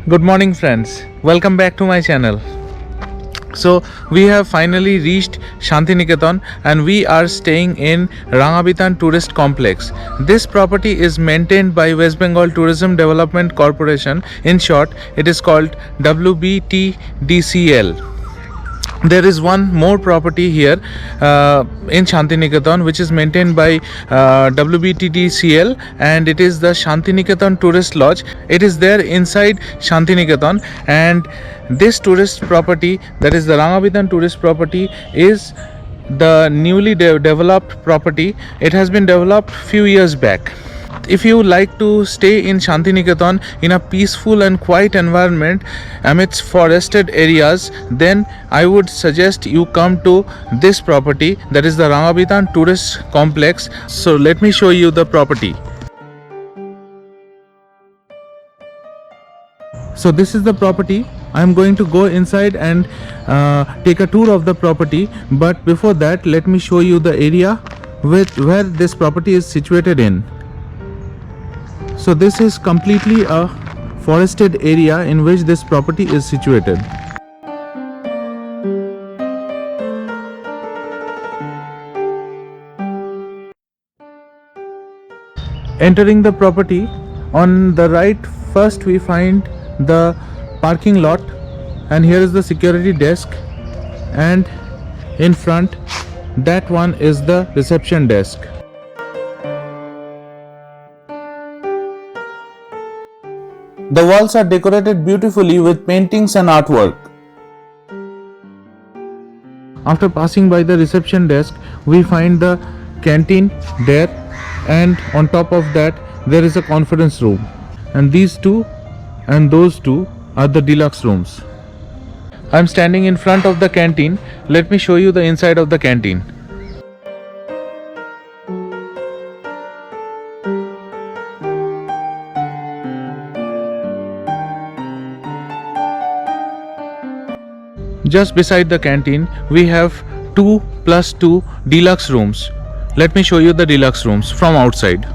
Good morning, friends. Welcome back to my channel. So, we have finally reached Shantiniketan and we are staying in Rangabitan Tourist Complex. This property is maintained by West Bengal Tourism Development Corporation. In short, it is called WBTDCL. There is one more property here in Shantiniketan which is maintained by WBTDCL, and it is the Shantiniketan Tourist Lodge. It is there inside Shantiniketan, and this tourist property, that is the Rangabitan tourist property, is the newly developed property. It has been developed few years back. If you like to stay in Shantiniketan in a peaceful and quiet environment amidst forested areas, then I would suggest you come to this property, that is the Rangabitan Tourist Complex. So let me show you the property. So this is the property. I am going to go inside and take a tour of the property, but before that let me show you the area where this property is situated in. So this is completely a forested area in which this property is situated. Entering the property, on the right first we find the parking lot, and here is the security desk, and in front that one is the reception desk. The walls are decorated beautifully with paintings and artwork. After passing by the reception desk, we find the canteen there, and on top of that there is a conference room. And these two and those two are the deluxe rooms. I am standing in front of the canteen. Let me show you the inside of the canteen. Just beside the canteen, we have 2+2 deluxe rooms. Let me show you the deluxe rooms from outside.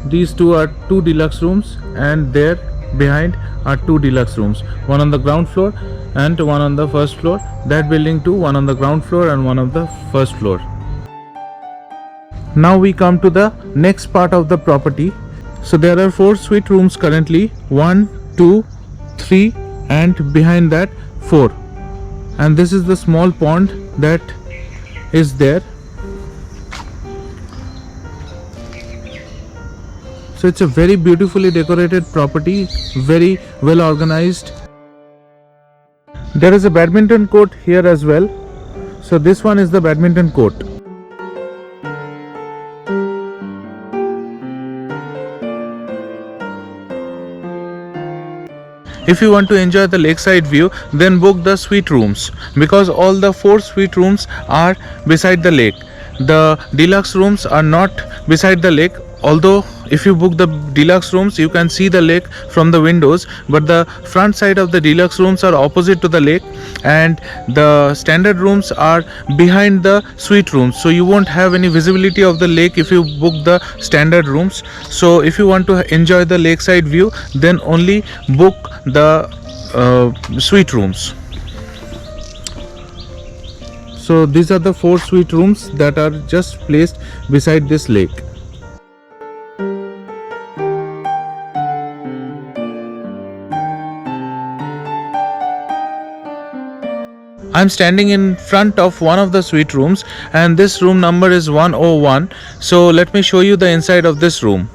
These two are 2 deluxe rooms, and there behind are 2 deluxe rooms. One on the ground floor and one on the first floor. That building too, one on the ground floor and one on the first floor. Now we come to the next part of the property. So there are 4 suite rooms currently. 1, 2, 3, and behind that 4, and this is the small pond that is there. So it's a very beautifully decorated property, very well organized. There is a badminton court here as well. So this one is the badminton court. If you want to enjoy the lakeside view, then book the suite rooms, because all the 4 suite rooms are beside the lake. The deluxe rooms are not beside the lake, although if you book the deluxe rooms you can see the lake from the windows, but the front side of the deluxe rooms are opposite to the lake, and the standard rooms are behind the suite rooms, so you won't have any visibility of the lake if you book the standard rooms. So if you want to enjoy the lakeside view, then only book the suite rooms. So these are the 4 suite rooms that are just placed beside this lake. I'm standing in front of one of the suite rooms, and this room number is 101. So let me show you the inside of this room.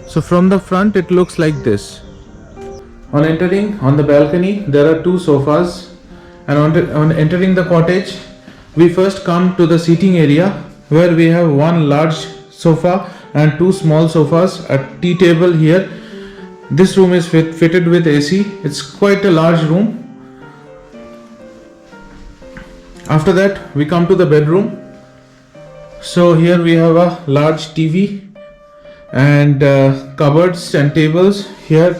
So from the front it looks like this. On entering, on the balcony there are 2 sofas, and on entering the cottage we first come to the seating area, where we have 1 large sofa and 2 small sofas, a tea table here. This room is fitted with AC. It's quite a large room. After that we come to the bedroom. So here we have a large TV and cupboards and tables. Here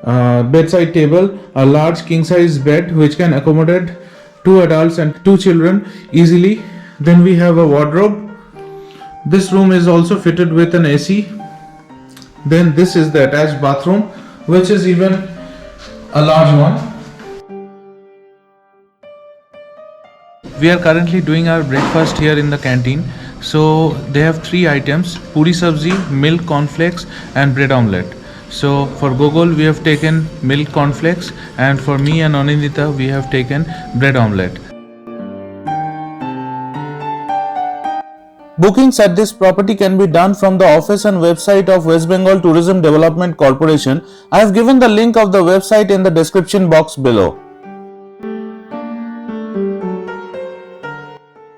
bedside table, a large king size bed which can accommodate 2 adults and 2 children easily. Then we have a wardrobe, This room is also fitted with an AC. Then this is the attached bathroom, which is even a large one. We are currently doing our breakfast here in the canteen. So they have 3 items: puri sabzi, milk cornflakes and bread omelette. So for Gogol we have taken milk cornflakes, and for me and Anindita we have taken bread omelette. Bookings at this property can be done from the office and website of West Bengal Tourism Development Corporation. I have given the link of the website in the description box below.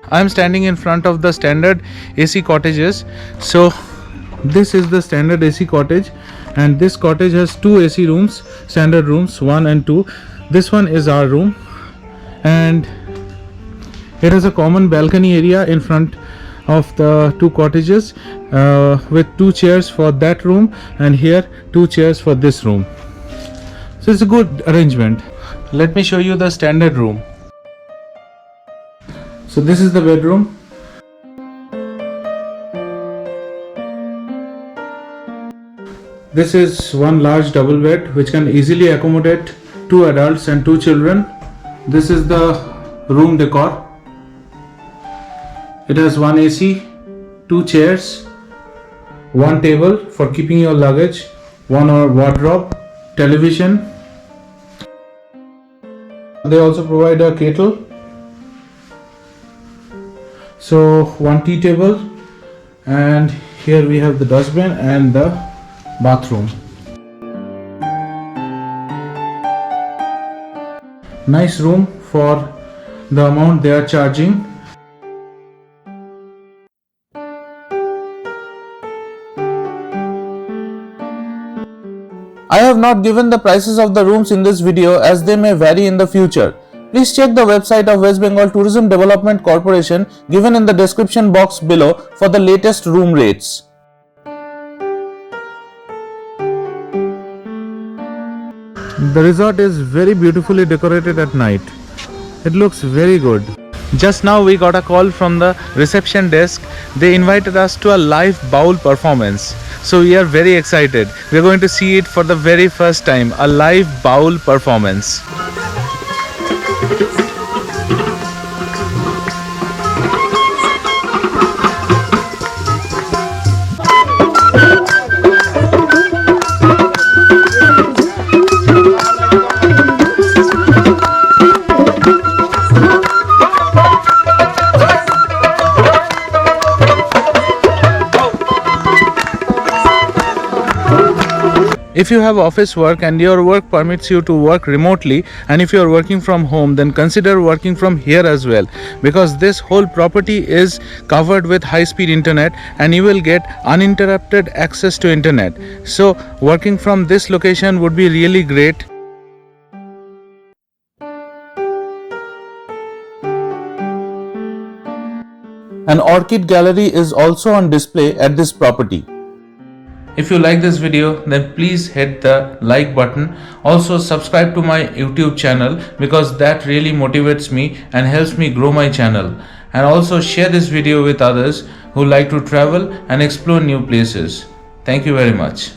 I am standing in front of the standard AC cottages. So this is the standard AC cottage, and this cottage has 2 AC rooms, standard rooms 1 and 2. This one is our room, and it has a common balcony area in front of the 2 cottages with 2 chairs for that room, and here 2 chairs for this room. So it's a good arrangement. Let me show you the standard room. So this is the bedroom. This is one large double bed which can easily accommodate 2 adults and 2 children. This is the room decor. It has 1 AC, 2 chairs, 1 table for keeping your luggage, 1 wardrobe, television. They also provide a kettle. So 1 tea table, and here we have the dustbin and the bathroom. Nice room for the amount they are charging. I have not given the prices of the rooms in this video as they may vary in the future. Please check the website of West Bengal Tourism Development Corporation given in the description box below for the latest room rates. The resort is very beautifully decorated at night. It looks very good. Just now we got a call from the reception desk. They invited us to a live bowl performance. So we are very excited. We are going to see it for the very first time, a live bowl performance. If you have office work and your work permits you to work remotely, and if you are working from home, then consider working from here as well, because this whole property is covered with high-speed internet and you will get uninterrupted access to internet. So working from this location would be really great. An orchid gallery is also on display at this property. If you like this video, then please hit the like button. Also subscribe to my YouTube channel, because that really motivates me and helps me grow my channel. And also share this video with others who like to travel and explore new places. Thank you very much.